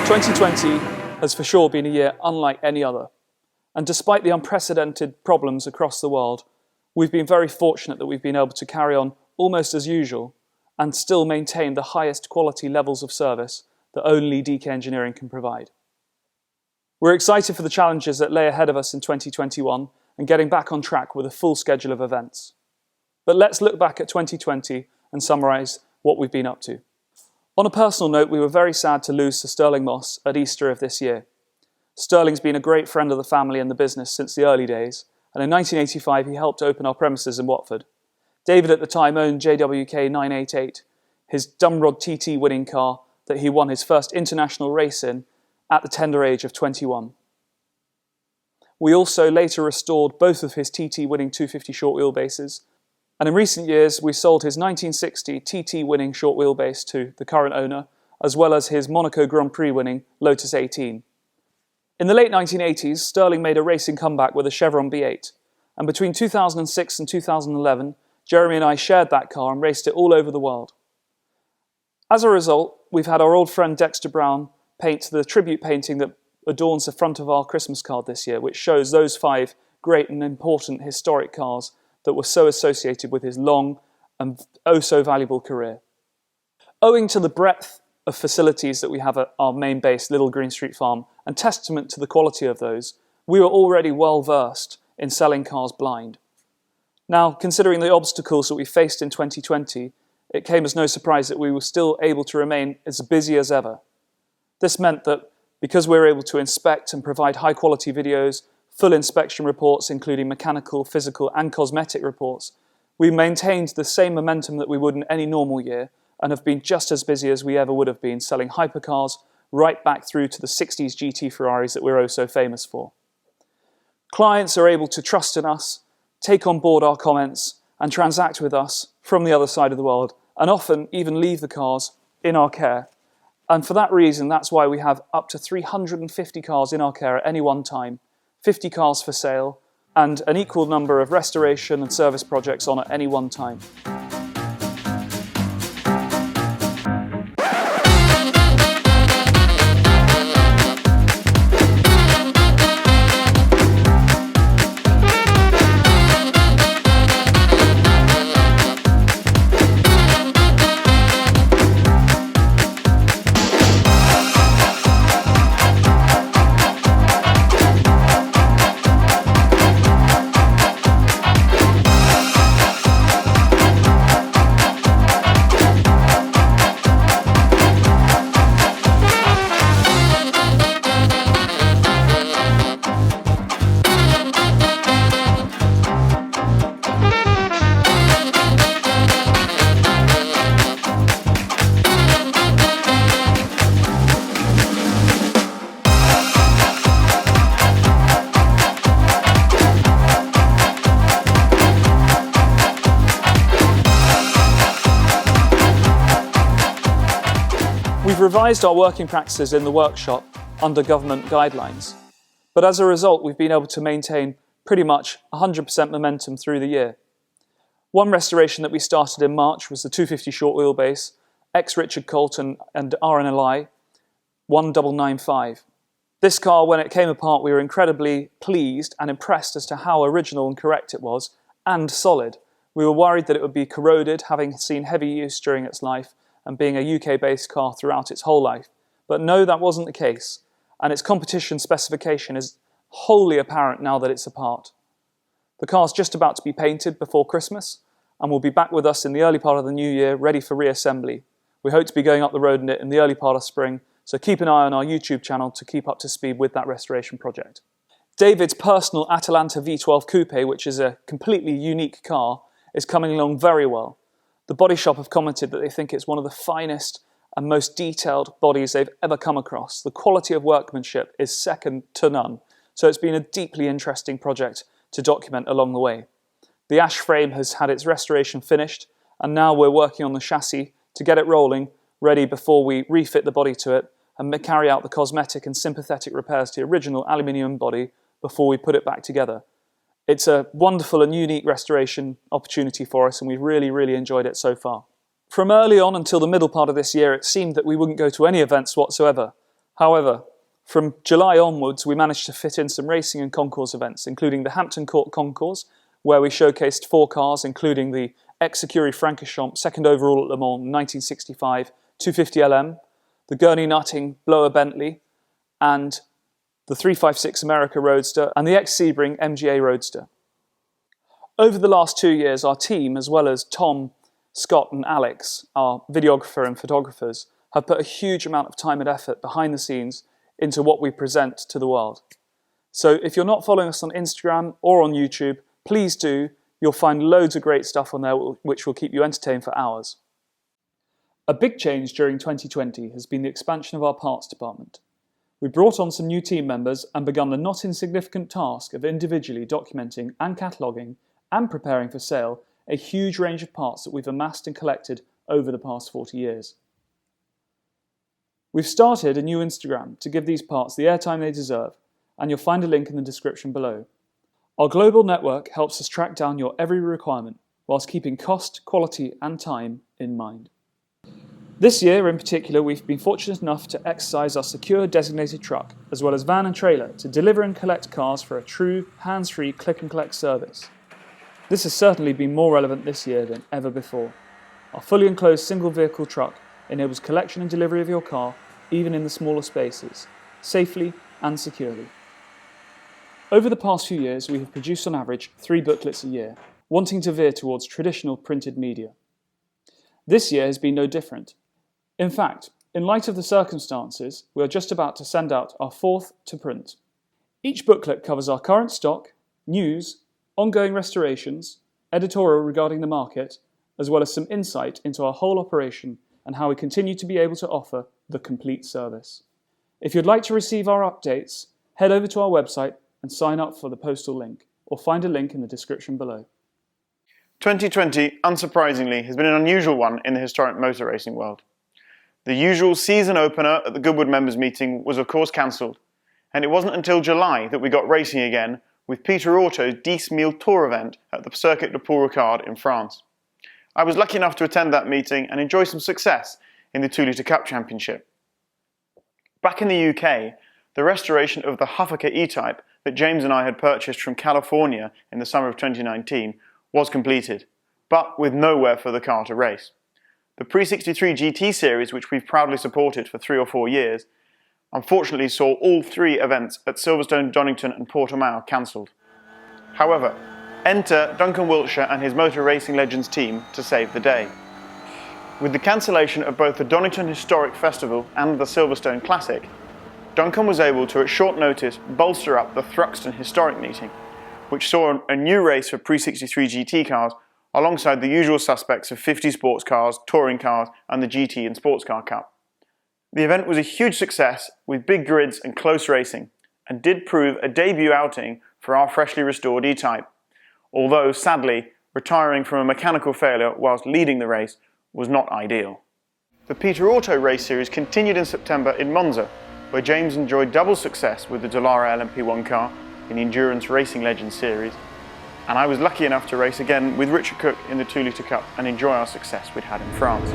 "2020 has for sure been a year unlike any other, and despite the unprecedented problems across the world, we've been very fortunate that we've been able to carry on almost as usual and still maintain the highest quality levels of service that only DK Engineering can provide. We're excited for the challenges that lay ahead of us in 2021 and getting back on track with a full schedule of events. But let's look back at 2020 and summarise what we've been up to. On a personal note, we were very sad to lose Sir Sterling Moss at Easter of this year. Sterling's been a great friend of the family and the business since the early days, and in 1985 he helped open our premises in Watford. David at the time owned JWK 988, his Dumrod TT winning car that he won his first international race in at the tender age of 21. We also later restored both of his TT winning 250 short wheelbases, and in recent years we sold his 1960 TT winning short wheelbase to the current owner, as well as his Monaco Grand Prix winning Lotus 18. In the late 1980s, Sterling made a racing comeback with a Chevron B8, and between 2006 and 2011, Jeremy and I shared that car and raced it all over the world. As a result, we've had our old friend Dexter Brown paint the tribute painting that adorns the front of our Christmas card this year, which shows those 5 great and important historic cars that were so associated with his long and oh so valuable career. Owing to the breadth of facilities that we have at our main base, Little Green Street Farm, and testament to the quality of those, we were already well versed in selling cars blind. Now, considering the obstacles that we faced in 2020, it came as no surprise that we were still able to remain as busy as ever. This meant that because we were able to inspect and provide high quality videos, full inspection reports including mechanical, physical and cosmetic reports, we maintained the same momentum that we would in any normal year and have been just as busy as we ever would have been selling hypercars right back through to the 60s GT Ferraris that we're oh so famous for. Clients are able to trust in us, take on board our comments and transact with us from the other side of the world, and often even leave the cars in our care. And for that reason, that's why we have up to 350 cars in our care at any one time, 50 cars for sale, and an equal number of restoration and service projects on at any one time. We've revised our working practices in the workshop under government guidelines, but as a result we've been able to maintain pretty much 100% momentum through the year. One restoration that we started in March was the 250 short wheelbase, ex-Richard Colton and RNLI 1995. This car, when it came apart, we were incredibly pleased and impressed as to how original and correct it was, and solid. We were worried that it would be corroded, having seen heavy use during its life, and being a UK-based car throughout its whole life, But no, that wasn't the case, and its competition specification is wholly apparent now that it's apart. The car's just about to be painted before Christmas, and will be back with us in the early part of the new year, ready for reassembly. We hope to be going up the road in it in the early part of spring, so keep an eye on our YouTube channel to keep up to speed with that restoration project. David's personal Atalanta V12 Coupe, which is a completely unique car, is coming along very well. The body shop have commented that they think it's one of the finest and most detailed bodies they've ever come across. The quality of workmanship is second to none, so it's been a deeply interesting project to document along the way. The ash frame has had its restoration finished, and now we're working on the chassis to get it rolling, ready before we refit the body to it and carry out the cosmetic and sympathetic repairs to the original aluminium body before we put it back together. It's a wonderful and unique restoration opportunity for us, and we've really enjoyed it so far. From early on until the middle part of this year, it seemed that we wouldn't go to any events whatsoever. However, from July onwards, we managed to fit in some racing and concours events, including the Hampton Court Concours, where we showcased 4 cars, including the ex-Écurie Francorchamps second overall at Le Mans 1965 250 LM, the Gurney Nutting Blower Bentley, and the 356 America Roadster, and the ex-Sebring MGA Roadster. Over the last 2 years, our team, as well as Tom, Scott and Alex, our videographer and photographers, have put a huge amount of time and effort behind the scenes into what we present to the world. So if you're not following us on Instagram or on YouTube, please do. You'll find loads of great stuff on there which will keep you entertained for hours. A big change during 2020 has been the expansion of our parts department. We brought on some new team members and begun the not insignificant task of individually documenting and cataloguing and preparing for sale a huge range of parts that we've amassed and collected over the past 40 years. We've started a new Instagram to give these parts the airtime they deserve, and you'll find a link in the description below. Our global network helps us track down your every requirement, whilst keeping cost, quality and time in mind. This year in particular, we've been fortunate enough to exercise our secure designated truck, as well as van and trailer, to deliver and collect cars for a true, hands-free click and collect service. This has certainly been more relevant this year than ever before. Our fully enclosed single vehicle truck enables collection and delivery of your car, even in the smaller spaces, safely and securely. Over the past few years, we have produced on average 3 booklets a year, wanting to veer towards traditional printed media. This year has been no different. In fact, in light of the circumstances, we are just about to send out our 4th to print. Each booklet covers our current stock, news, ongoing restorations, editorial regarding the market, as well as some insight into our whole operation and how we continue to be able to offer the complete service. If you'd like to receive our updates, head over to our website and sign up for the postal link, or find a link in the description below. 2020, unsurprisingly, has been an unusual one in the historic motor racing world. The usual season opener at the Goodwood members meeting was of course cancelled, and it wasn't until July that we got racing again with Peter Auto's 10 Mille Tour event at the Circuit de Paul Ricard in France. I was lucky enough to attend that meeting and enjoy some success in the 2 Litre Cup Championship. Back in the UK, the restoration of the Huffaker E-Type that James and I had purchased from California in the summer of 2019 was completed, but with nowhere for the car to race. The Pre-63 GT series, which we've proudly supported for 3 or 4 years, unfortunately saw all 3 events at Silverstone, Donington and Portimao cancelled. However, enter Duncan Wiltshire and his Motor Racing Legends team to save the day. With the cancellation of both the Donington Historic Festival and the Silverstone Classic, Duncan was able to, at short notice, bolster up the Thruxton Historic Meeting, which saw a new race for Pre-63 GT cars alongside the usual suspects of 50 sports cars, touring cars and the GT and Sports Car Cup. The event was a huge success with big grids and close racing, and did prove a debut outing for our freshly restored E-Type, although sadly retiring from a mechanical failure whilst leading the race was not ideal. The Peter Auto race series continued in September in Monza, where James enjoyed double success with the Dallara LMP1 car in the Endurance Racing Legends series, and I was lucky enough to race again with Richard Cook in the 2 Litre Cup and enjoy our success we'd had in France.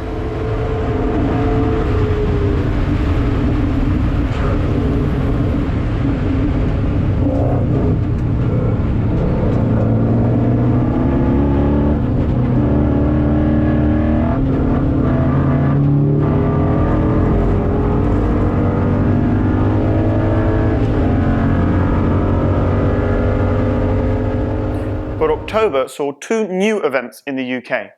October saw two new events in the UK.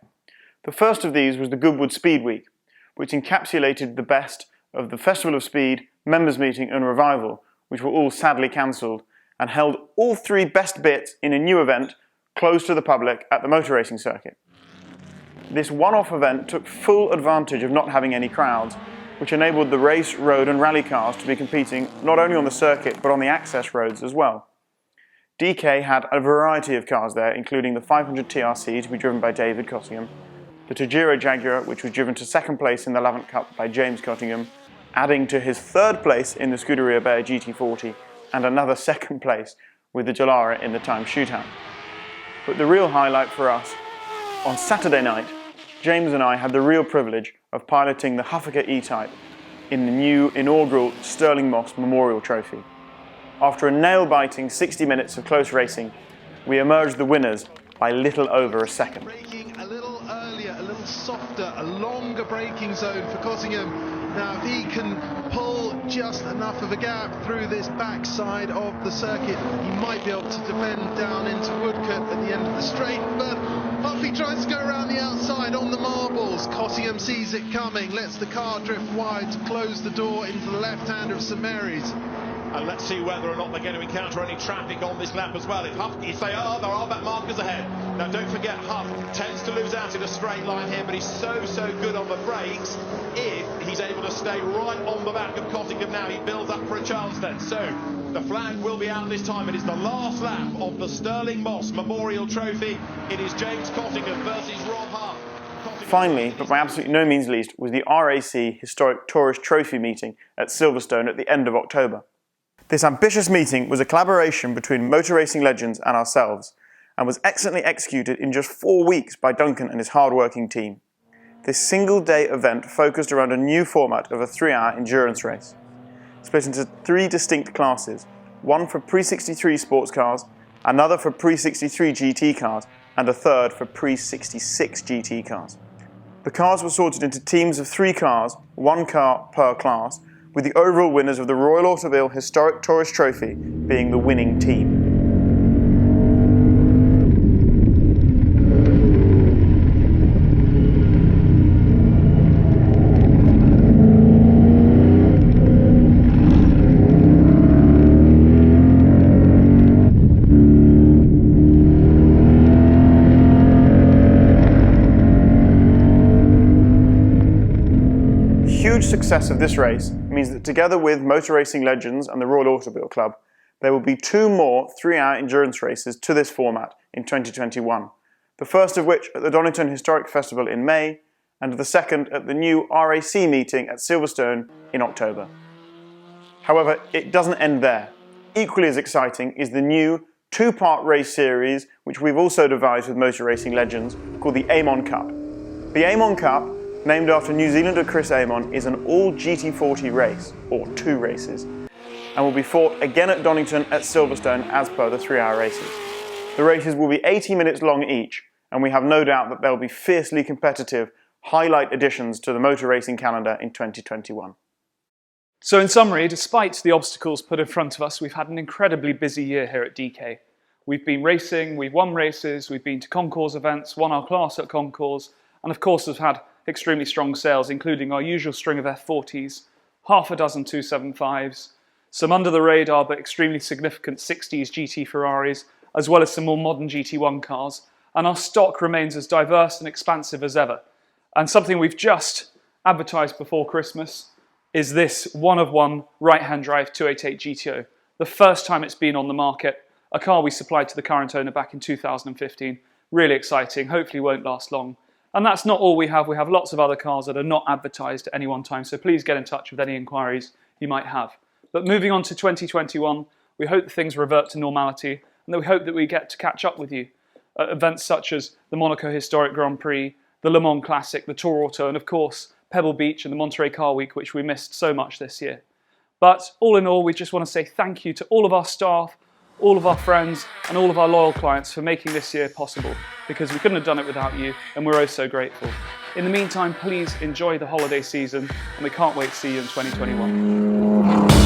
The first of these was the Goodwood Speed Week, which encapsulated the best of the Festival of Speed, Members Meeting and Revival, which were all sadly cancelled, and held all three best bits in a new event closed to the public at the motor racing circuit. This one-off event took full advantage of not having any crowds, which enabled the race, road and rally cars to be competing not only on the circuit but on the access roads as well. DK had a variety of cars there, including the 500 TRC to be driven by David Cottingham, the Tajiro Jaguar, which was driven to second place in the Lavant Cup by James Cottingham, adding to his third place in the Scuderia Bayer GT40 and another second place with the Dallara in the time shootout. But the real highlight for us, on Saturday night, James and I had the real privilege of piloting the Huffaker E-Type in the new inaugural Stirling Moss Memorial Trophy. After a nail-biting 60 minutes of close racing, we emerged the winners by little over a second. Braking a little earlier, a little softer, a longer braking zone for Cottingham. Now, if he can pull just enough of a gap through this backside of the circuit, he might be able to defend down into Woodcote at the end of the straight. But Huffy tries to go around the outside on the marbles. Cottingham sees it coming, lets the car drift wide to close the door into the left-hander of St Mary's. And let's see whether or not they're going to encounter any traffic on this lap as well. If they are, there are back markers ahead. Now don't forget, Huff tends to lose out in a straight line here, but he's so good on the brakes. If he's able to stay right on the back of Cottingham now, he builds up for a chance then. So the flag will be out this time. It is the last lap of the Stirling Moss Memorial Trophy. It is James Cottingham versus Rob Huff. Finally, but by absolutely no means least, was the RAC Historic Tourist Trophy meeting at Silverstone at the end of October. This ambitious meeting was a collaboration between motor racing legends and ourselves, and was excellently executed in just 4 weeks by Duncan and his hard-working team. This single-day event focused around a new format of a 3-hour endurance race, split into 3 distinct classes, one for pre-63 sports cars, another for pre-63 GT cars, and a third for pre-66 GT cars. The cars were sorted into teams of 3 cars, 1 car per class, with the overall winners of the Royal Automobile Historic Tourist Trophy being the winning team. The huge success of this race means that together with Motor Racing Legends and the Royal Automobile Club, there will be 2 more 3-hour endurance races to this format in 2021. The first of which at the Donington Historic Festival in May, and the second at the new RAC meeting at Silverstone in October. However, it doesn't end there. Equally as exciting is the new 2-part race series, which we've also devised with Motor Racing Legends, called the Amon Cup. The Amon Cup, named after New Zealander Chris Amon, is an all GT40 race, or 2 races, and will be fought again at Donington at Silverstone as per the 3-hour races. The races will be 80 minutes long each, and we have no doubt that they'll be fiercely competitive highlight additions to the motor racing calendar in 2021. So in summary, despite the obstacles put in front of us, we've had an incredibly busy year here at DK. We've been racing, we've won races, we've been to concours events, won our class at concours, and of course have had extremely strong sales, including our usual string of F40s, half a dozen 275s, some under-the-radar but extremely significant 60s GT Ferraris, as well as some more modern GT1 cars, and our stock remains as diverse and expansive as ever. And something we've just advertised before Christmas is this one-of-one right-hand drive 288 GTO, the first time it's been on the market, a car we supplied to the current owner back in 2015. Really exciting, hopefully won't last long. And that's not all we have lots of other cars that are not advertised at any one time, so please get in touch with any inquiries you might have. But moving on to 2021, we hope that things revert to normality, and that we hope that we get to catch up with you at events such as the Monaco Historic Grand Prix, the Le Mans Classic, the Tour Auto, and of course Pebble Beach and the Monterey Car Week, which we missed so much this year. But all in all, we just want to say thank you to all of our staff, all of our friends, and all of our loyal clients for making this year possible, because we couldn't have done it without you, and we're oh so grateful. In the meantime, please enjoy the holiday season, and we can't wait to see you in 2021.